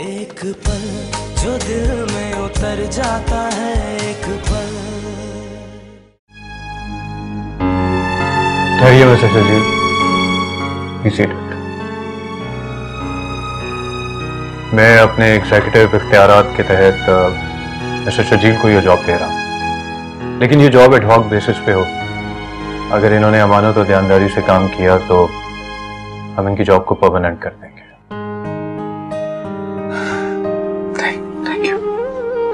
एक पल जो दिल में उतर जाता है, एक पल। ठहरिए मिस्टर शजील, मैं अपने एग्जीक्यूटिव इख्तियारात के तहत मिस्टर शजील को यह जॉब दे रहा हूं, लेकिन ये जॉब एडहॉक बेसिस पे हो। अगर इन्होंने अमानत और ध्यानदारी से काम किया तो हम इनकी जॉब को परमानेंट कर देंगे।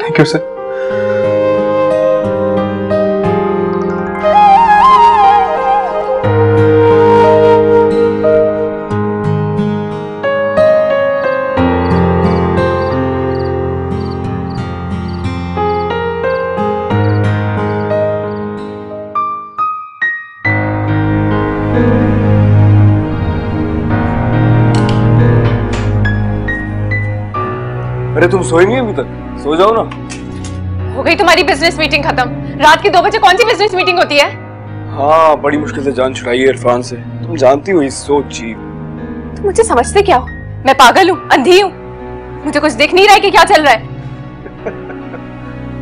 Thank you sir. अरे तुम सोई नहीं अभी तक? सो जाओ ना। हो गई तुम्हारी बिजनेस मीटिंग खत्म? रात के 2 बजे कौन सी बिजनेस मीटिंग होती है? हाँ, बड़ी मुश्किल से जान छुड़ाई है इरफान से। तुम जानती हो इस सोच चीप। तुम मुझे समझते क्या हो? मैं पागल हूँ, अंधी हूँ? मुझे कुछ दिख नहीं रहा है कि क्या चल रहा है?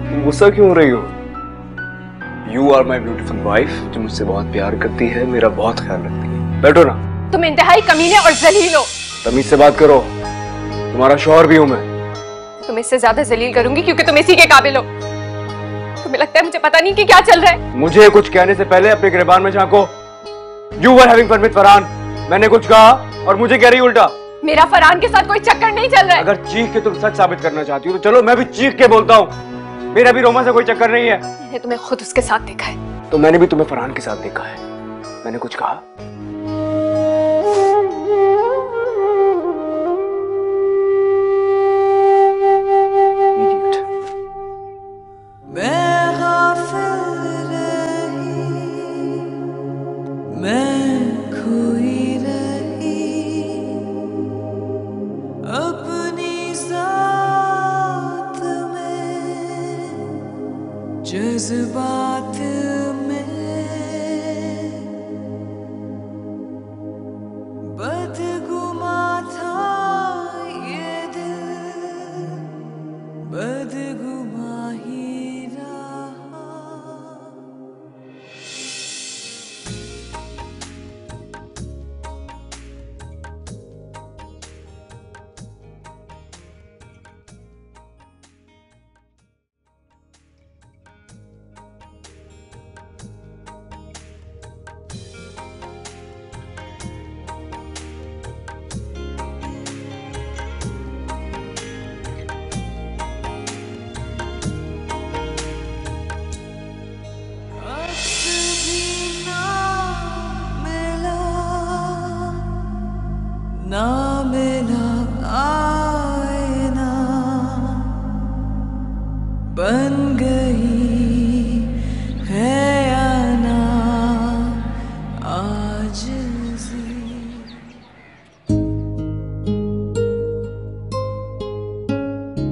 तुम गुस्सा क्यों हो रही हो? You are my beautiful wife, जो मुझसे बहुत प्यार करती है, मेरा बहुत ख्याल रखती है। बैठो ना। तुम इंतहाई कमीने और जलील हो। तमीज से बात करो, तुम्हारा शौहर भी हूँ मैं। तुम इससे ज्यादा जलील करूंगी क्योंकि तुम इसी के काबिल हो। तुम्हें लगता है मुझे पता नहीं कि क्या चल रहा है? मुझे कुछ कहने से पहले अपने गिरबान में झांको। You were having fun with Farhan. मैंने कुछ कहा और मुझे कह रही उल्टा। मेरा फरहान के साथ कोई चक्कर नहीं चल रहा है। अगर चीख के तुम सच साबित करना चाहती हो तो चलो मैं भी चीख के बोलता हूँ। मेरा भी रोमा से कोई चक्कर नहीं है। मैंने तुम्हें खुद उसके साथ देखा है। तो मैंने भी तुम्हें फरहान के साथ देखा है। मैंने कुछ कहा? जज्बात में बदगुमा था ये दिल, बदगुमा ही रहा। ना मिला आईना, बन गई है या ना आज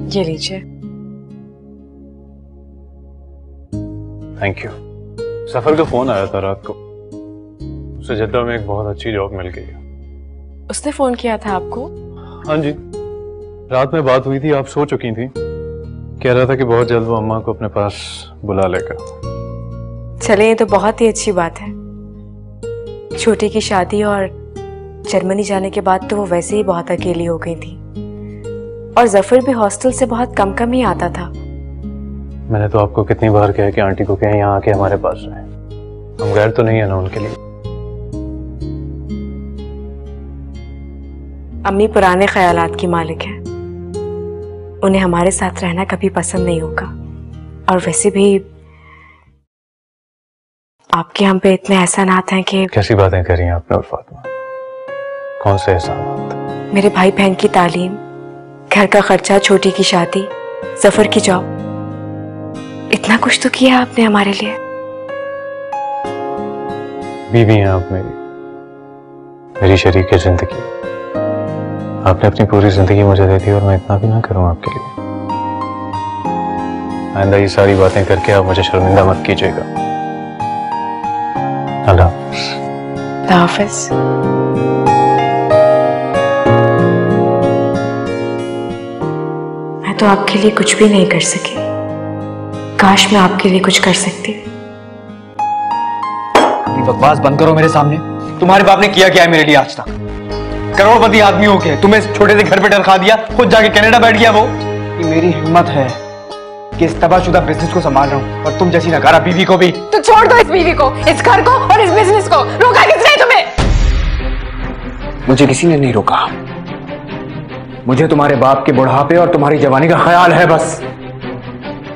ये लीजिए। Thank you. सफर का फोन आया था रात को, उसे जद्दा में एक बहुत अच्छी जॉब मिल गई है। उसने फोन किया था आपको? हाँ जी, रात में बात हुई थी, आप सो चुकी थी। कह रहा था कि बहुत जल्द वो अम्मा को अपने पास बुला लेगा। चले, ये तो बहुत ही अच्छी बात है। छोटी की शादी और जर्मनी जाने के बाद तो वो वैसे ही बहुत अकेली हो गई थी, और जफर भी हॉस्टल से बहुत कम कम ही आता था। मैंने तो आपको कितनी बार कहा कि आंटी को कहें यहाँ आके हमारे पास रहे। हम गैर तो नहीं है ना उनके लिए। अम्मी पुराने ख्यालात की मालिक है, उन्हें हमारे साथ रहना कभी पसंद नहीं होगा। और वैसे भी आपके हम पे इतने एहसानात हैं कि। कैसी बातें कर रही हैं आपने और फातिमा? कौन से एहसानात? मेरे भाई बहन की तालीम, घर का खर्चा, छोटी की शादी, सफर की जॉब, इतना कुछ तो किया आपने हमारे लिए। बीवी हैं आप मेरी शरीक जिंदगी। आपने अपनी पूरी जिंदगी मुझे दे दी और मैं इतना भी ना करूं आपके लिए। आइंदा ये सारी बातें करके आप मुझे शर्मिंदा मत कीजिएगा। अल्लाह हाफ़िज़। मैं तो आपके लिए कुछ भी नहीं कर सकी। काश मैं आपके लिए कुछ कर सकती। बकवास बंद करो मेरे सामने। तुम्हारे बाप ने किया क्या है मेरे लिए आज तक? करोड़पति आदमी हो के तुम्हें छोटे से घर पे डरखा दिया, खुद जाके कनाडा बैठ गया वो। ये मेरी हिम्मत है कि इस तबाहशुदा बिजनेस को संभाल रहा हूँ, और तुम जैसी नकारा बीवी को भी। तो छोड़ दो इस बीवी को, इस घर को और इस बिजनेस को। रोका किसने तुम्हें? मुझे किसी ने नहीं रोका। मुझे तुम्हारे बाप के बुढ़ापे और तुम्हारी जवानी का ख्याल है बस,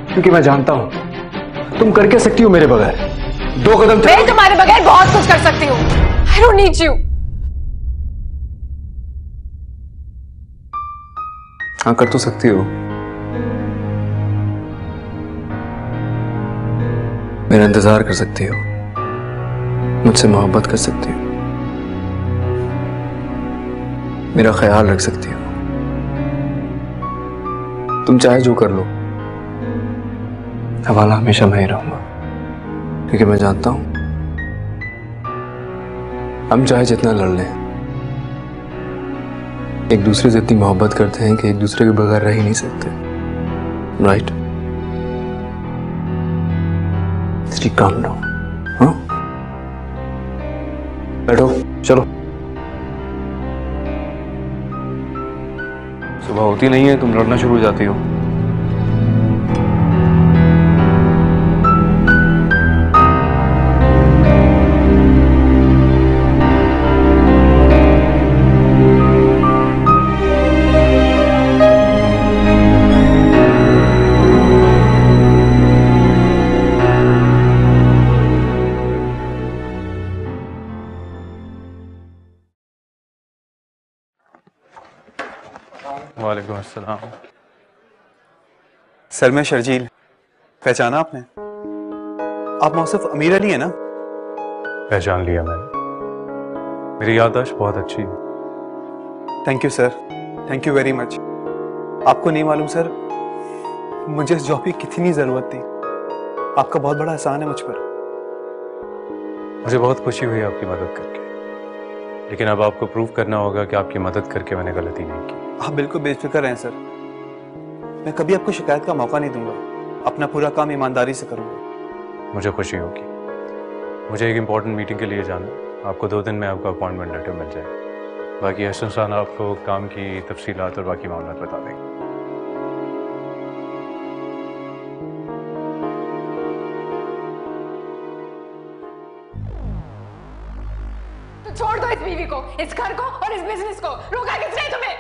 क्योंकि मैं जानता हूं तुम कर क्या सकती हो मेरे बगैर। 2 कदम मैं तुम्हारे बगैर बहुत कुछ कर सकती हूँ। I don't need you. हाँ, कर तो सकती हो। मेरा इंतजार कर सकती हो, मुझसे मोहब्बत कर सकती हो, मेरा ख्याल रख सकती हो। तुम चाहे जो कर लो, हवाला हमेशा मैं ही रहूंगा, क्योंकि मैं जानता हूं हम चाहे जितना लड़ लें, एक दूसरे से इतनी मोहब्बत करते हैं कि एक दूसरे के बगैर रह ही नहीं सकते। राइट? इसलिए काम डाउन। हाँ, बैठो, चलो। सुबह होती नहीं है तुम लड़ना शुरू हो जाती हो। वालेकुम अस्सलाम। सर, मैं शर्जील। पहचाना आपने? आप मौसफ अमीर अली है ना? पहचान लिया मैंने। मेरी याददाश्त बहुत अच्छी है। Thank you sir, thank you very much. आपको नहीं मालूम सर, मुझे इस जॉब की कितनी ज़रूरत थी। आपका बहुत बड़ा एहसान है मुझ पर। मुझे बहुत खुशी हुई आपकी मदद करके, लेकिन अब आपको प्रूव करना होगा कि आपकी मदद करके मैंने गलती नहीं की। आप बिल्कुल बेफिक्र रहें सर, मैं कभी आपको शिकायत का मौका नहीं दूंगा। अपना पूरा काम ईमानदारी से करूंगा। मुझे खुशी होगी। मुझे एक इम्पॉर्टेंट मीटिंग के लिए जाना है। आपको 2 दिन में आपका अपॉइंटमेंट लेटर मिल जाए। बाकी हसन साहब आपको काम की तफसीलात और बाकी मामला बता देंगे। तो छोड़ दो इस बीवी को, इस घर को और इस बिजनेस को। रोका किसने तुम्हें?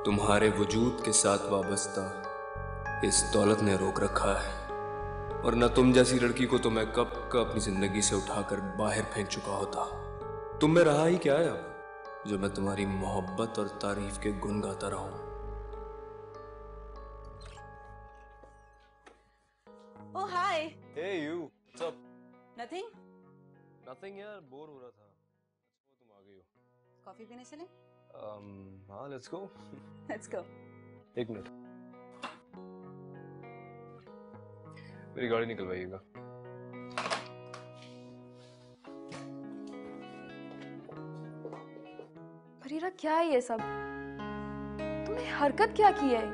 तुम्हारे वजूद के साथ वाबस्ता इस दौलत ने रोक रखा है, और न तुम जैसी लड़की को तो मैं कब का अपनी जिंदगी से उठाकर बाहर फेंक चुका होता। तुम में रहा ही क्या है अब जो मैं तुम्हारी मोहब्बत और तारीफ के गुन गाता रहूं। Oh hi. Hey you, what's up? Nothing. Nothing यार, बोर हो रहा था। तुम आ गई हो। कॉफी पीने चले? हाँ, let's go. Let's go. 1 minute, मेरी गाड़ी निकलवाइएगा। फरीरा, क्या है ये सब? तुमने हरकत क्या की है?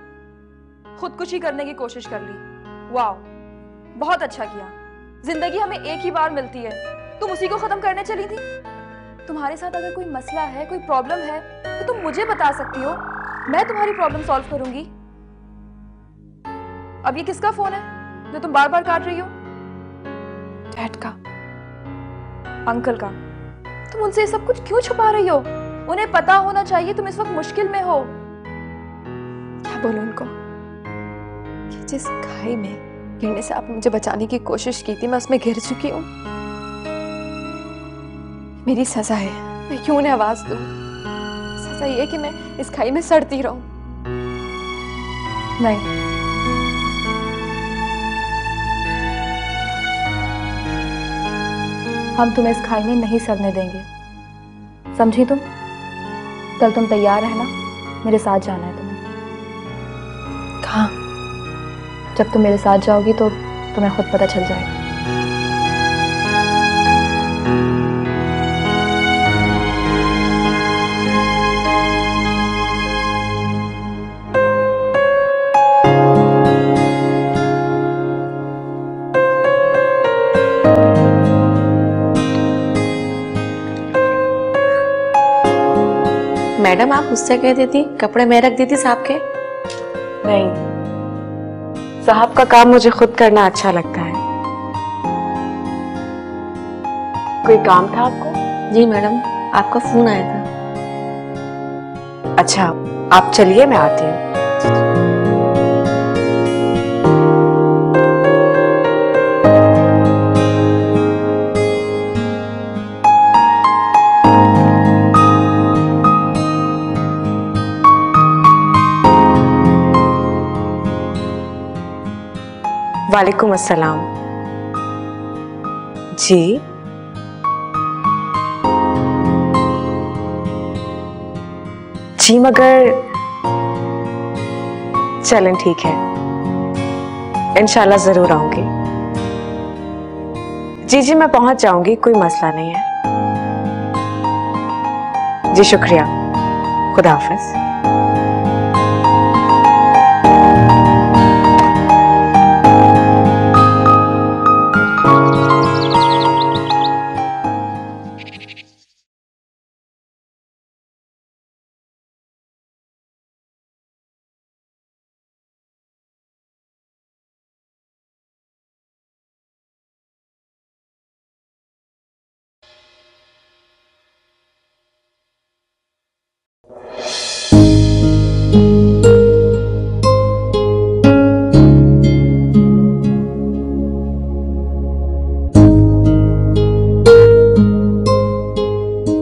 खुदकुशी करने की कोशिश कर ली। वाह, बहुत अच्छा किया। जिंदगी हमें एक ही बार मिलती है, तुम उसी को खत्म करने चली थी। तुम्हारे साथ अगर कोई मसला है, कोई प्रॉब्लम है, तो तुम मुझे बता सकती हो, मैं तुम्हारी प्रॉब्लम सॉल्व करूंगी। अब ये किसका फोन है जो तुम बार बार काट रही हो? डैड का, अंकल का। तुम उनसे ये सब कुछ क्यों छुपा रही हो? उन्हें पता होना चाहिए तुम इस वक्त मुश्किल में हो। क्या बोलूं उनको कि जिस खाई में गिरने से आपने मुझे बचाने की कोशिश की थी, मैं उसमें गिर चुकी हूँ। मेरी सजा है, मैं क्यों उन्हें आवाज दूं? सजा ये कि मैं इस खाई में सड़ती रहूं। नहीं, हम तुम्हें इस खाई में नहीं सड़ने देंगे, समझी तुम? कल तुम तैयार रहना, मेरे साथ जाना है तुम्हें। कहाँ? जब तुम मेरे साथ जाओगी तो तुम्हें खुद पता चल जाएगा। मैडम आप मुझसे कह देती, कपड़े मैं रख देती साहब के। नहीं, साहब का काम मुझे खुद करना अच्छा लगता है। कोई काम था आपको? जी मैडम, आपका फोन आया था। अच्छा, आप चलिए, मैं आती हूँ। वालेकुम अस्सलाम। जी, जी मगर चलें, ठीक है, इंशाल्लाह जरूर आऊंगी। जी जी, मैं पहुंच जाऊंगी, कोई मसला नहीं है। जी शुक्रिया, खुदा हाफिज।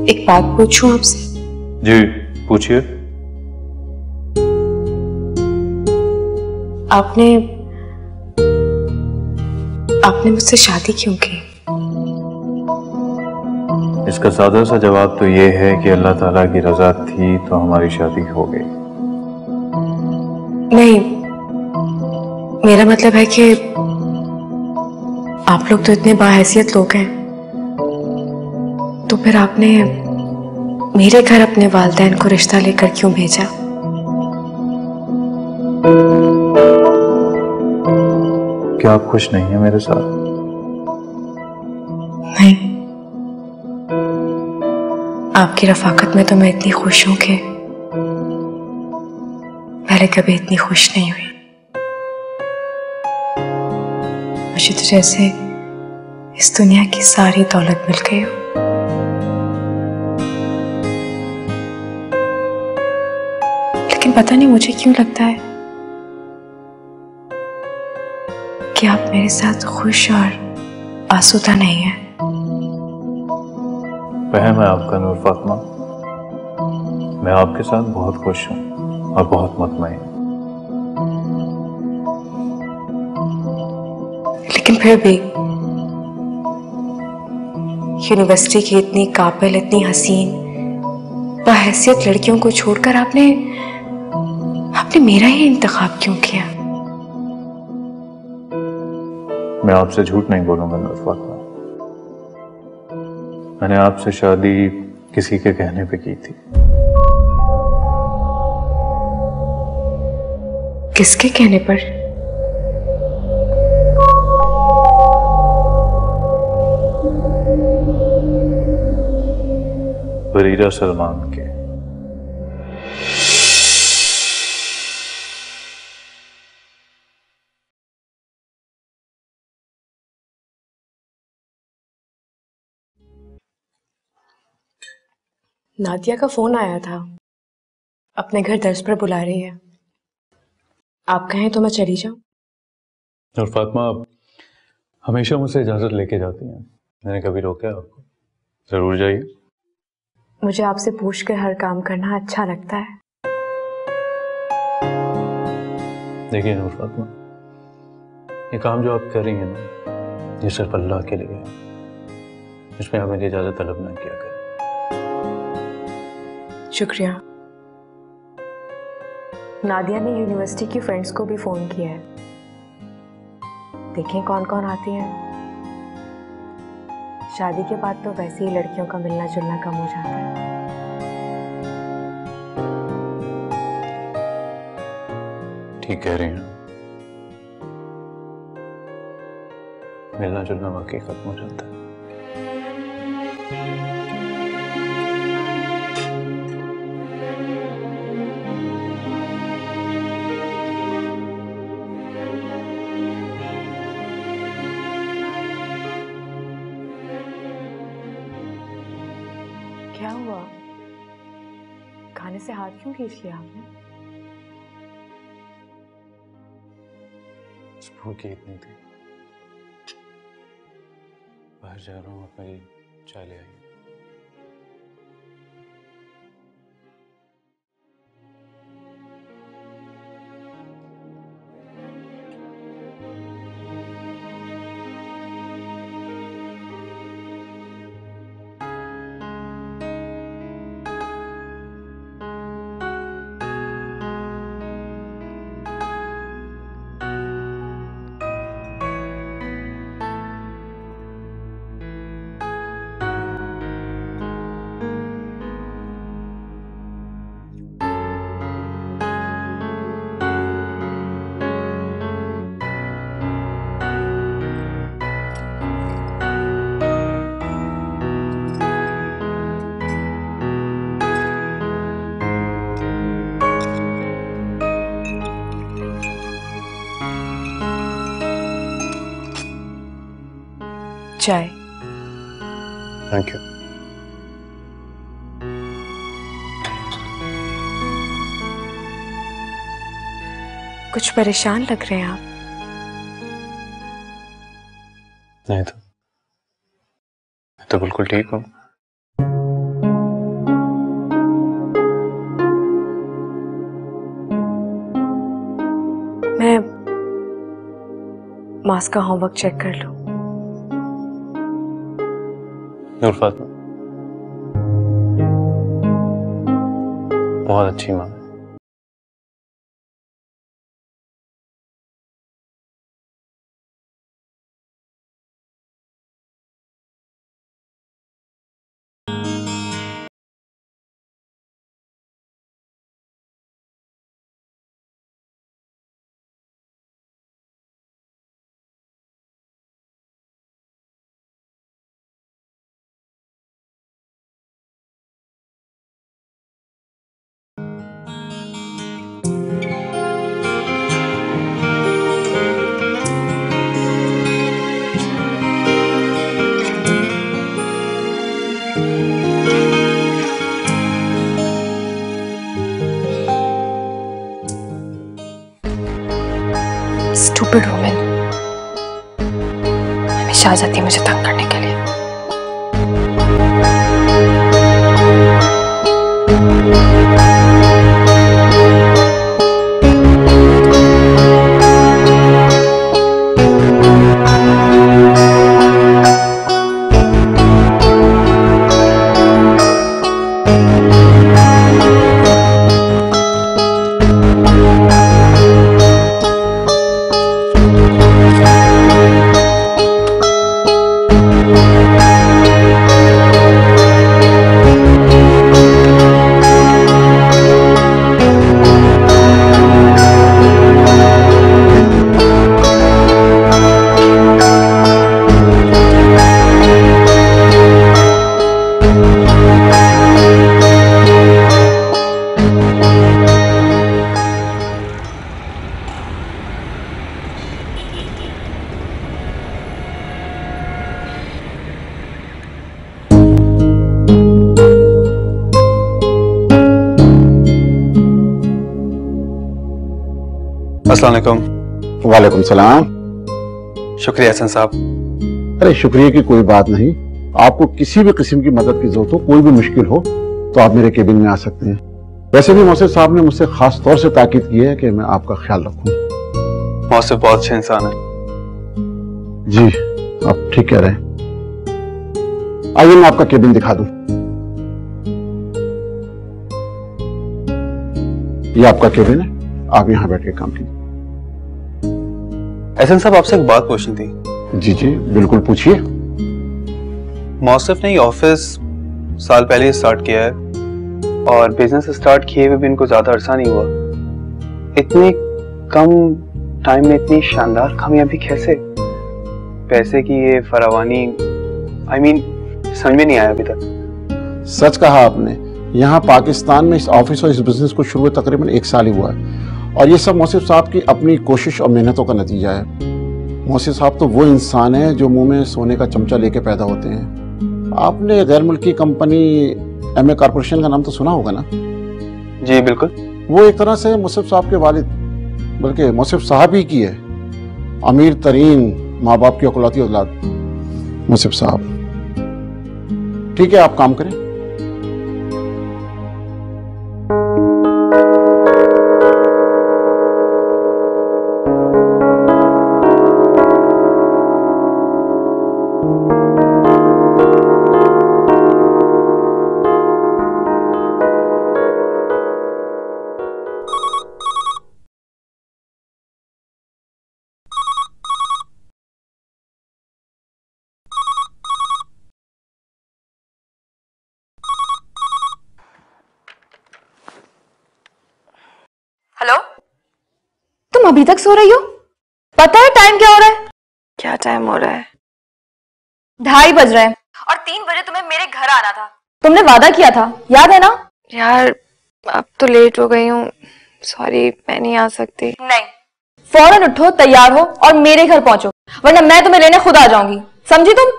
एक बात पूछूं आपसे? जी पूछिए। आपने मुझसे शादी क्यों की? इसका सादा सा जवाब तो ये है कि अल्लाह ताला की रजा थी तो हमारी शादी हो गई। नहीं, मेरा मतलब है कि आप लोग तो इतने बाहैसियत लोग हैं, तो फिर आपने मेरे घर अपने वालिदैन को रिश्ता लेकर क्यों भेजा? क्या आप खुश नहीं हैं मेरे साथ? नहीं, आपकी रफाकत में तो मैं इतनी खुश हूं कि पहले कभी इतनी खुश नहीं हुई। मुझे तो जैसे इस दुनिया की सारी दौलत मिल गई हो। लेकिन पता नहीं मुझे क्यों लगता है कि आप मेरे साथ खुश और आसूदा नहीं हैं। वहम है आपका नूर फातिमा, मैं आपके साथ बहुत खुश हूँ और बहुत मुतमईन। लेकिन फिर भी यूनिवर्सिटी की इतनी काबिल, इतनी हसीन, बाहैसियत लड़कियों को छोड़कर आपने मेरा ही इंतखाब क्यों किया? मैं आपसे झूठ नहीं बोलूंगा नूर फातिमा, मैंने आपसे शादी किसी के कहने पे की थी। किसके कहने पर? बरीरा सलमान के। नादिया का फोन आया था, अपने घर दर्ज पर बुला रही है। आप कहें तो मैं चली जाऊं? नूर फातिमा आप हमेशा मुझसे इजाजत लेके जाती हैं, मैंने कभी रोका आपको? जरूर जाइए। मुझे आपसे पूछकर हर काम करना अच्छा लगता है। देखिए नूर फातिमा, ये काम जो आप कर रही हैं ना, ये सिर्फ अल्लाह के लिए है, इसमें आप मेरी इजाजत तलब ना किया करें। शुक्रिया। नादिया ने यूनिवर्सिटी की फ्रेंड्स को भी फोन किया है, देखें कौन कौन आती हैं। शादी के बाद तो वैसे ही लड़कियों का मिलना जुलना कम हो जाता है। ठीक कह रही हैं, मिलना जुलना वाकई खत्म हो जाता है। से हाथ क्यों खींच लिया आपने? भूख की इतनी थी। बाहर जा रहा हूँ, आप मेरी चाय ले आइए। चाय। Thank you. कुछ परेशान लग रहे हैं आप। नहीं तो मैं तो बिल्कुल ठीक हूँ। मैं मास का होमवर्क चेक कर लूं। नूर फातिमा बहुत अच्छी माँ है। स्टूपिड वुमेन हमेशा आ जाती है मुझे तंग करने के लिए। अस्सलाम वालेकुम। वालेकुम सलाम। शुक्रिया हसन साहब। अरे शुक्रिया की कोई बात नहीं। आपको किसी भी किस्म की मदद की जरूरत हो, कोई भी मुश्किल हो तो आप मेरे केबिन में आ सकते हैं। वैसे भी मौसिफ साहब ने मुझसे खास तौर से ताकीद की है कि मैं आपका ख्याल रखूं। मौसिफ बहुत अच्छे इंसान है। जी आप ठीक कह रहे हैं। आइए मैं आपका केबिन दिखा दूं। ये आपका केबिन है, आप यहां बैठ के काम कीजिए। एहसन साहब आपसे एक बात पूछनी थी। जी जी बिल्कुल पूछिए। मौसिफ ने ये ऑफिस साल पहले स्टार्ट किया है और बिजनेस स्टार्ट किए हुए भी इनको ज्यादा अरसा नहीं हुआ। इतने कम टाइम में इतनी शानदार कामयाबी कैसे? पैसे की ये फरावानी समझ में नहीं आया अभी तक। सच कहा आपने। यहाँ पाकिस्तान में इस ऑफिस और इस बिजनेस को शुरू हुए तकरीबन 1 साल ही हुआ है और ये सब मौसिफ साहब की अपनी कोशिश और मेहनतों का नतीजा है। मौसिफ साहब तो वो इंसान है जो मुंह में सोने का चमचा लेके पैदा होते हैं। आपने गैर मुल्की कंपनी एमए कॉर्पोरेशन का नाम तो सुना होगा ना? जी बिल्कुल। वो एक तरह से मुसफ़ साहब के वालिद, बल्कि मुसफ़ साहब ही की है अमीर तरीन माँ बाप की औलाती औलाद मुसफ़ साहब। ठीक है, आप काम करें। हेलो, तुम अभी तक सो रही हो? पता है टाइम क्या हो रहा है? क्या टाइम हो रहा है? 2:30 बज रहे हैं और 3 बजे तुम्हें मेरे घर आना था। तुमने वादा किया था, याद है ना? यार अब तो लेट हो गई हूँ, सॉरी मैं नहीं आ सकती। नहीं, फौरन उठो, तैयार हो और मेरे घर पहुंचो, वरना मैं तुम्हें लेने खुद आ जाऊंगी। समझी तुम?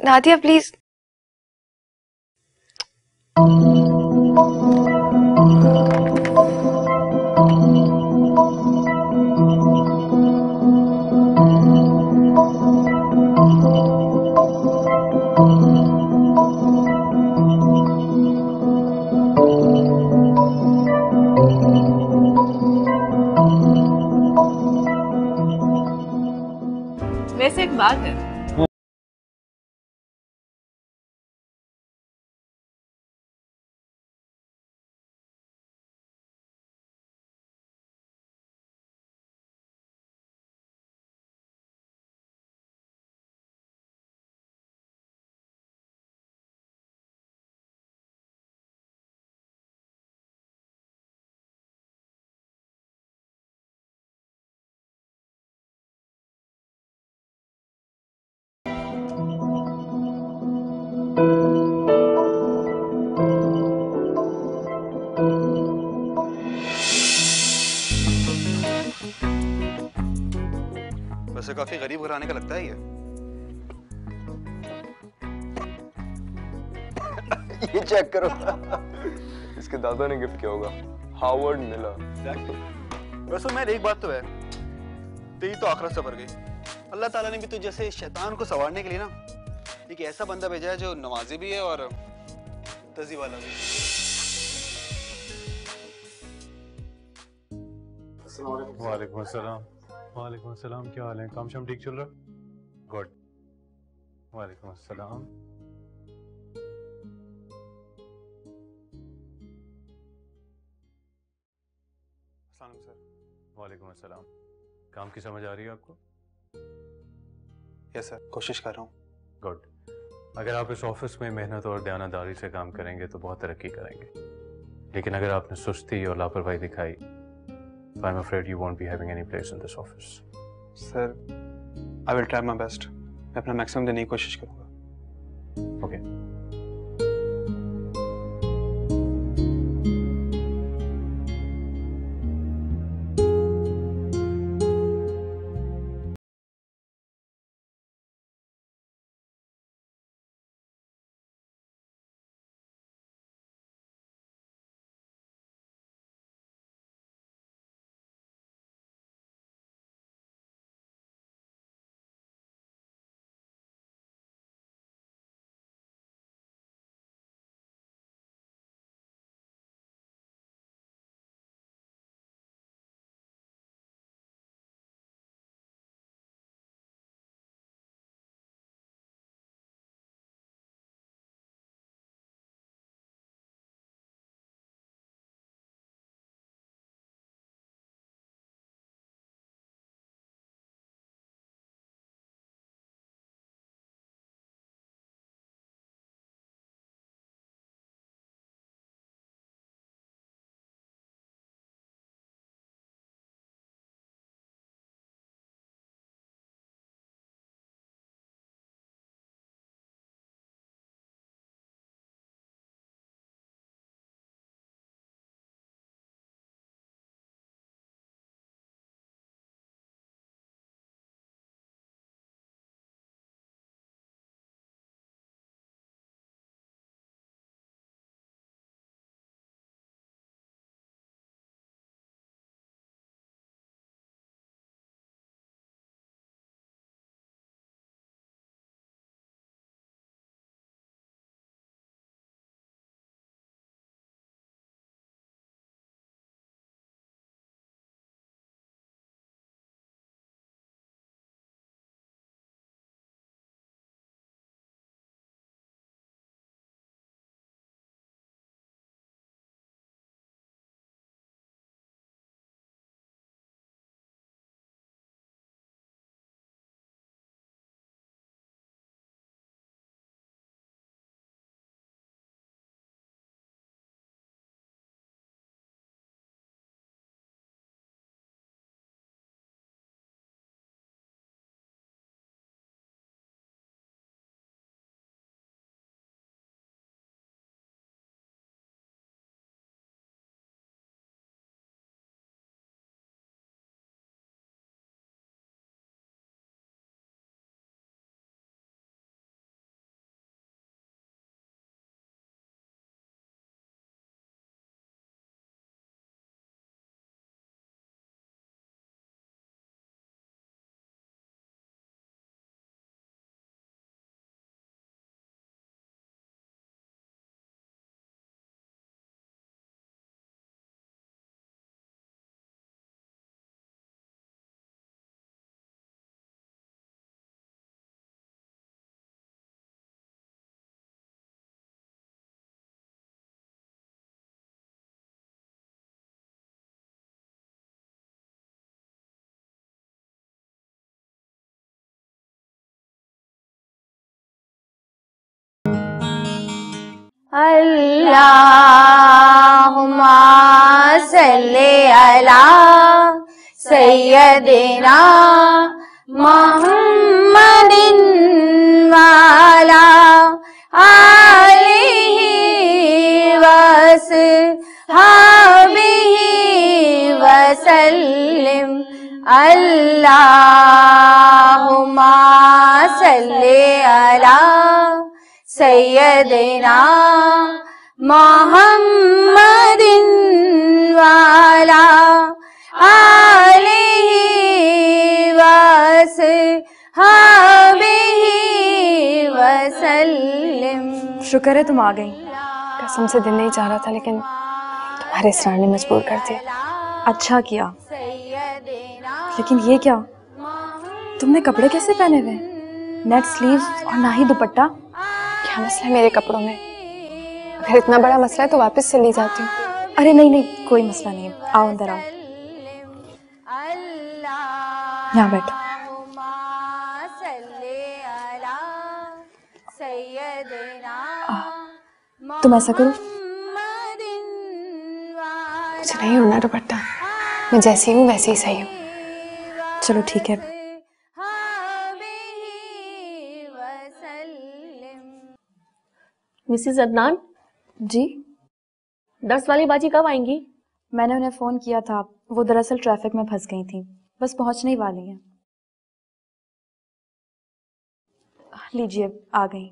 नादिया प्लीज। वैसे एक बात है, वैसे काफी गरीब घराने का लगता है ये चेक करो। इसके दादा ने गिफ्ट किया होगा, हार्वर्ड मिला। वैसे मैं एक बात तो है, तेरी तो आखिरत सवर गई। अल्लाह ताला ने भी तो जैसे शैतान को संवारने के लिए ना एक ऐसा बंदा भेजा है जो नमाजी भी है और तजी वाला भी। वालेकुम अस्सलाम। वालेकुम अस्सलाम, क्या हाल है? काम शाम ठीक चल रहा? गुड। वालेकुम अस्सलाम। सर। वालेकुम अस्सलाम। काम की समझ आ रही है आपको? यस सर, कोशिश कर रहा हूँ। गुड। अगर आप इस ऑफिस में मेहनत और दयानतदारी से काम करेंगे तो बहुत तरक्की करेंगे, लेकिन अगर आपने सुस्ती और लापरवाही दिखाई तो I am afraid you won't be having any place in this office. Sir, I will try my best. मैं अपना मैक्सिमम देने की कोशिश करूँगा। ओके। अल्लाहुम्मा सल्ली अला सय्यदिना मुहम्मदिन वाला आलिहि वसहबिहि वसल्लिम। अल्लाहुम्मा सल्ली अला सय्यदिना मुहम्मदिन वाला आलिहि वसहबिहि वसल्लिम। शुक्र है तुम आ गई। कसम से दिल नहीं चाह रहा था, लेकिन तुम्हारे इसरार ने मजबूर कर दिया। अच्छा किया। लेकिन ये क्या, तुमने कपड़े कैसे पहने हुए? नेट स्लीव्स और ना ही दुपट्टा। क्या मसला है मेरे कपड़ों में? अगर इतना बड़ा मसला है तो वापस से ले जाती हूँ। अरे नहीं नहीं, कोई मसला नहीं है, आओ अंदर आओ, यहाँ बैठो। तुम ऐसा करो, मुझे नहीं होना दुपट्टा, मैं जैसी हूँ वैसे ही सही हूँ। चलो ठीक है। मिसेस अदनान जी, दर्स वाली बाजी कब आएंगी? मैंने उन्हें फोन किया था, वो दरअसल ट्रैफिक में फंस गई थी, बस पहुंचने ही वाली हैं। लीजिए, आ गई।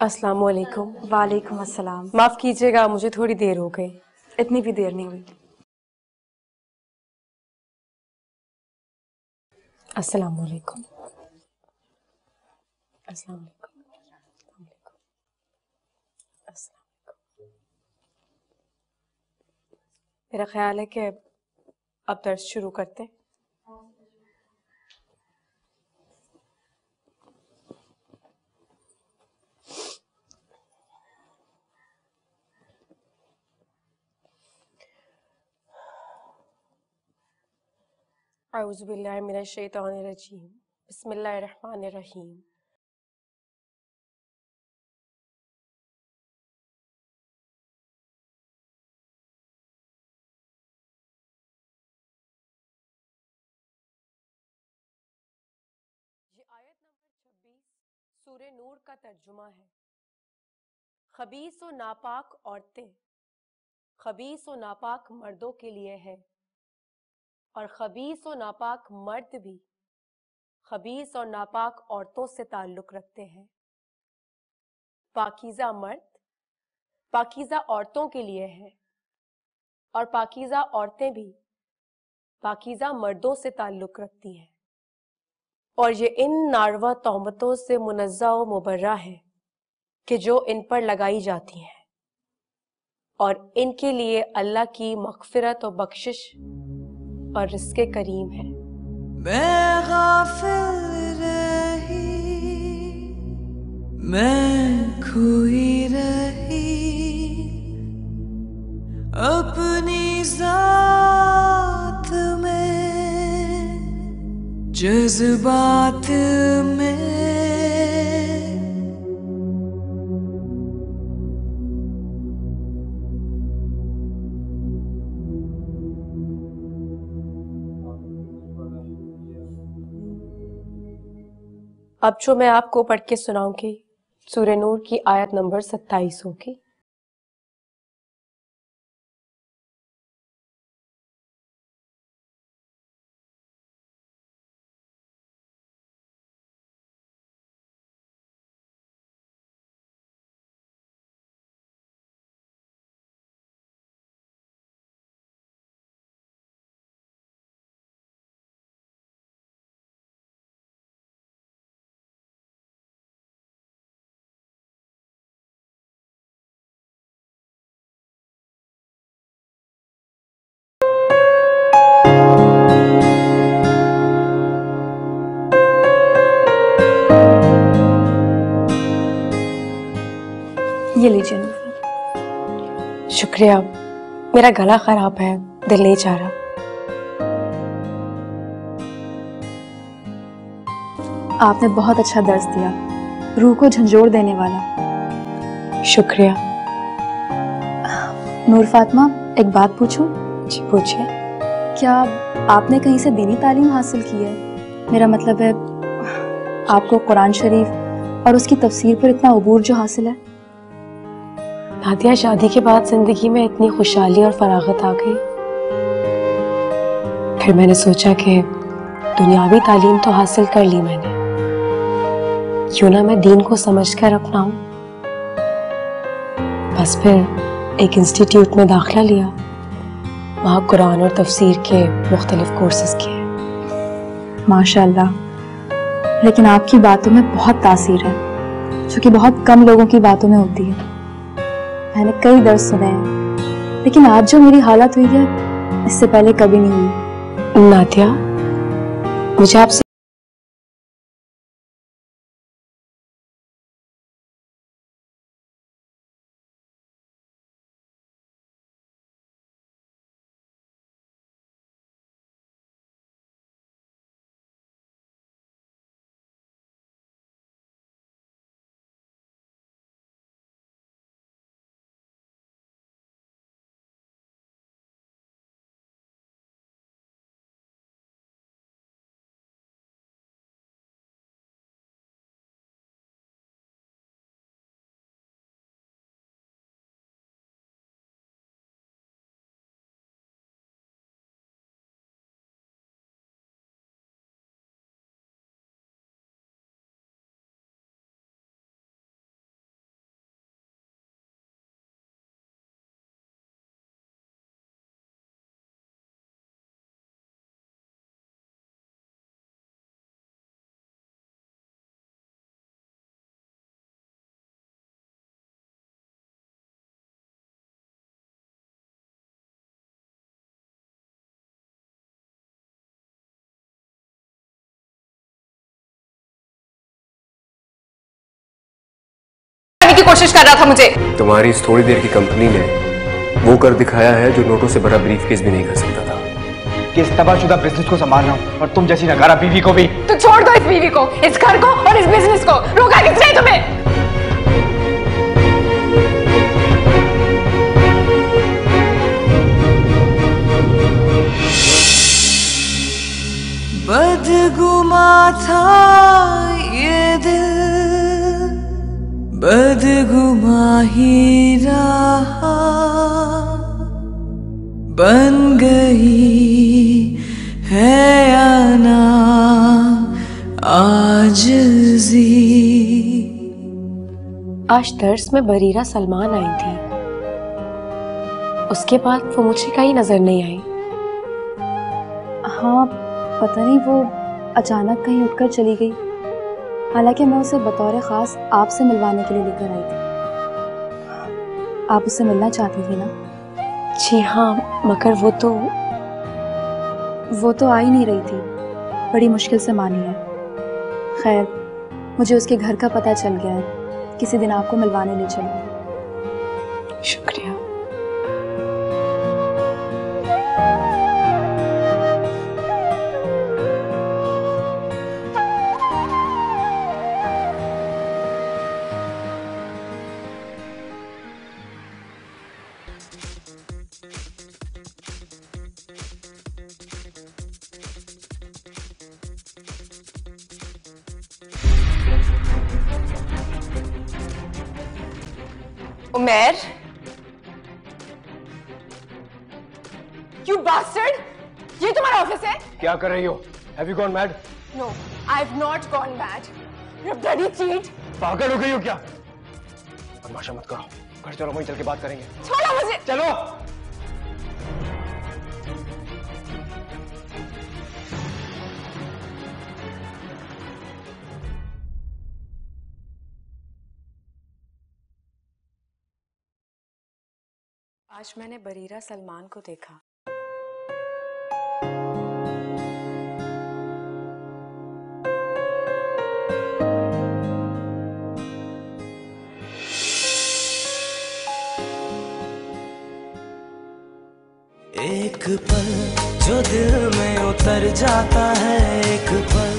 अस्सलाम वालेकुम। वालेकुम अस्सलाम। माफ कीजिएगा, मुझे थोड़ी देर हो गई। इतनी भी देर नहीं हुई। अस्सलाम वालेकुम। अस्सलाम वालेकुम। मेरा ख्याल है कि अब दर्स शुरू करते हैं। औज़ु बिल्लाहि मिनश शैतानिर रजीम। बिस्मिल्लाहिर रहमानिर रहीम। ये आयत नंबर 26 सूरे नूर का तर्जुमा है। खबीस और नापाक औरतें खबीस और नापाक मर्दों के लिए है, और खबीस और नापाक मर्द भी खबीस और नापाक औरतों से ताल्लुक रखते हैं। पाकीज़ा मर्द पाकीज़ा औरतों के लिए है, और पाकीज़ा औरतें भी पाकीज़ा मर्दों से ताल्लुक रखती हैं। और ये इन नारवा तोहमतों से मुनज़्ज़ा व मुबर्रा है कि जो इन पर लगाई जाती हैं, और इनके लिए अल्लाह की मग़फ़िरत और बख्शिश और रिज़्क़े करीम है। मैं गाफिल रही, मैं खोई रही, अपनी ज़ात में, जज्बात में। अब जो मैं आपको पढ़ के सुनाऊंगी सूरे नूर की आयत नंबर 27 होगी। ये लीजिए। शुक्रिया, मेरा गला खराब है, दिल नहीं चाह रहा। आपने बहुत अच्छा दर्स दिया, रूह को झंझोड़ देने वाला। शुक्रिया। नूर फातिमा, एक बात पूछूं? जी पूछिए। क्या आपने कहीं से दीनी तालीम हासिल की है? मेरा मतलब है आपको कुरान शरीफ और उसकी तफसीर पर इतना अबूर जो हासिल है। नादिया, शादी के बाद जिंदगी में इतनी खुशहाली और फरागत आ गई, फिर मैंने सोचा कि दुनियावी तालीम तो हासिल कर ली मैंने, क्यों ना मैं दीन को समझकर अपनाऊं। बस फिर एक इंस्टीट्यूट में दाखिला लिया, वहाँ कुरान और तफसीर के मुख्तलिफ कोर्सेज किए। माशाल्लाह, लेकिन आपकी बातों में बहुत तासीर है, जो कि बहुत कम लोगों की बातों में होती है। मैंने कई दर्स सुने हैं, लेकिन आज जो मेरी हालत हुई है, इससे पहले कभी नहीं हुई। नादिया, मुझे आपसे की कोशिश कर रहा था मुझे। तुम्हारी इस थोड़ी देर की कंपनी ने वो कर दिखाया है जो नोटों से भरा ब्रीफकेस भी नहीं कर सकता था। कि इस तबाहशुदा बिजनेस को संभाल रहा हूँ और तुम जैसी नकारा बीवी को भी। तो छोड़ दो इस बीवी को, इस घर को और इस बिजनेस को। रोका किसने तुम्हें? बदगुमा था ये दिल, बदगुमा ही रहा, बन गई है या ना आजिज़ी। आज दर्स में बरीरा सलमान आई थी, उसके बाद वो मुझे कहीं नजर नहीं आई। हाँ, पता नहीं वो अचानक कहीं उठकर चली गई। हालांकि मैं उसे बतौर ख़ास आपसे मिलवाने के लिए लेकर आई थी। आप उससे मिलना चाहती थी ना? जी हाँ, मगर वो तो आ ही नहीं रही थी, बड़ी मुश्किल से मानी है। खैर, मुझे उसके घर का पता चल गया है, किसी दिन आपको मिलवाने ले चलूँगी। शुक्रिया। Umar, you bastard! ये तुम्हारा ऑफिस है? क्या कर रही हो? Have you gone mad? No, I've not gone mad. You bloody cheat! पागल हो गई हो क्या? बदमाशी मत करो, घर चलो, वहीं चल के बात करेंगे। छोड़ो मुझे! चलो। आज मैंने बरीरा सलमान को देखा। एक पल जो दिल में उतर जाता है, एक पल